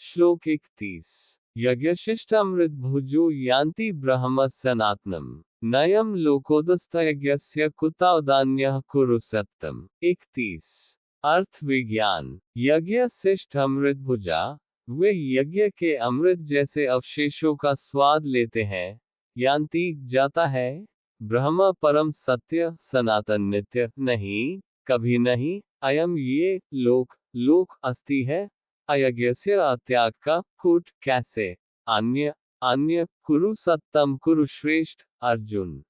श्लोक 31। यज्ञशिष्टामृत भुजो यान्ति ब्रह्म सनातनम नयम लोकोदस्तयज्ञस्य कुतावदान्यः कुरु सत्तम। 31। अर्थ विज्ञान। यज्ञ शिष्ट अमृत भुजा, वे यज्ञ के अमृत जैसे अवशेषों का स्वाद लेते हैं। यान्ति जाता है, ब्रह्म परम सत्य सनातन नित्य नहीं, कभी नहीं, अयम ये लोक अस्ति है, अयज्ञस्य त्याग का कुट कैसे, अन्य कुरु सत्तम कुरु श्रेष्ठ अर्जुन।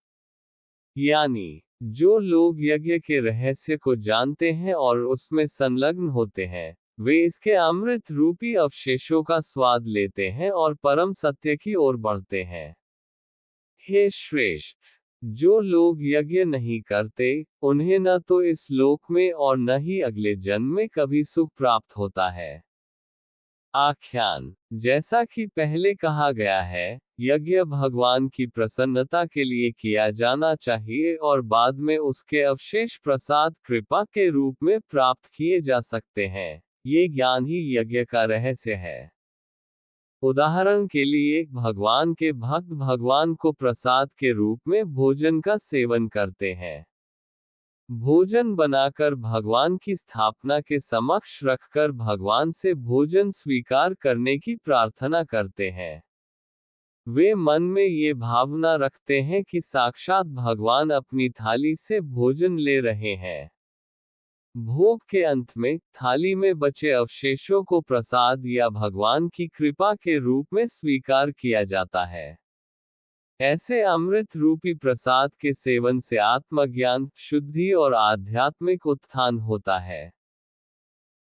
यानी जो लोग यज्ञ के रहस्य को जानते हैं और उसमें संलग्न होते हैं, वे इसके अमृत रूपी अवशेषों का स्वाद लेते हैं और परम सत्य की ओर बढ़ते हैं। हे श्रेष्ठ, जो लोग यज्ञ नहीं करते, उन्हें न तो इस लोक में और न ही अगले जन्म में कभी सुख प्राप्त होता है। आख्यान। जैसा कि पहले कहा गया है, यज्ञ भगवान की प्रसन्नता के लिए किया जाना चाहिए और बाद में उसके अवशेष प्रसाद कृपा के रूप में प्राप्त किए जा सकते हैं। ये ज्ञान ही यज्ञ का रहस्य है। उदाहरण के लिए, भगवान के भक्त भगवान को प्रसाद के रूप में भोजन का सेवन करते हैं। भोजन बनाकर भगवान की स्थापना के समक्ष रखकर भगवान से भोजन स्वीकार करने की प्रार्थना करते हैं। वे मन में ये भावना रखते हैं कि साक्षात भगवान अपनी थाली से भोजन ले रहे हैं। भोग के अंत में थाली में बचे अवशेषों को प्रसाद या भगवान की कृपा के रूप में स्वीकार किया जाता है। ऐसे अमृत रूपी प्रसाद के सेवन से आत्मज्ञान, शुद्धि और आध्यात्मिक उत्थान होता है।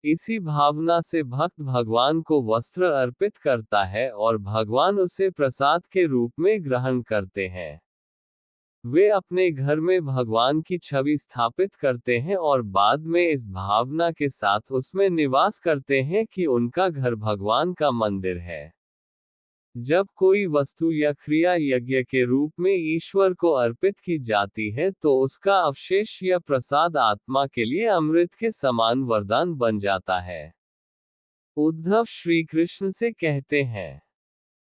इसी भावना से भक्त भगवान को वस्त्र अर्पित करता है और भगवान उसे प्रसाद के रूप में ग्रहण करते हैं। वे अपने घर में भगवान की छवि स्थापित करते हैं और बाद में इस भावना के साथ उसमें निवास करते हैं कि उनका घर भगवान का मंदिर है। जब कोई वस्तु या क्रिया यज्ञ के रूप में ईश्वर को अर्पित की जाती है तो उसका अवशेष या प्रसाद आत्मा के लिए अमृत के समान वरदान बन जाता है। उद्धव श्री कृष्ण से कहते हैं,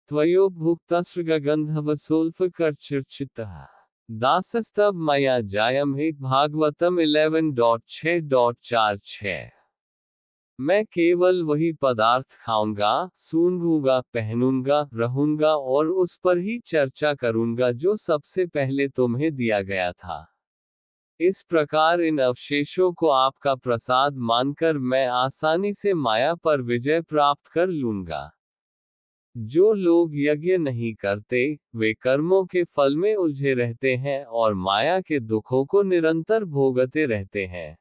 त्वयो भुक्तसृगगंधवसोल्फकर्चिर्चितः दासस्तव मया जायमहे। भागवतम 11.6.46। मैं केवल वही पदार्थ खाऊंगा, सूंघूंगा, पहनूंगा, रहूंगा और उस पर ही चर्चा करूंगा जो सबसे पहले तुम्हें दिया गया था। इस प्रकार इन अवशेषों को आपका प्रसाद मानकर मैं आसानी से माया पर विजय प्राप्त कर लूंगा। जो लोग यज्ञ नहीं करते, वे कर्मों के फल में उलझे रहते हैं और माया के दुखों को निरंतर भोगते रहते हैं।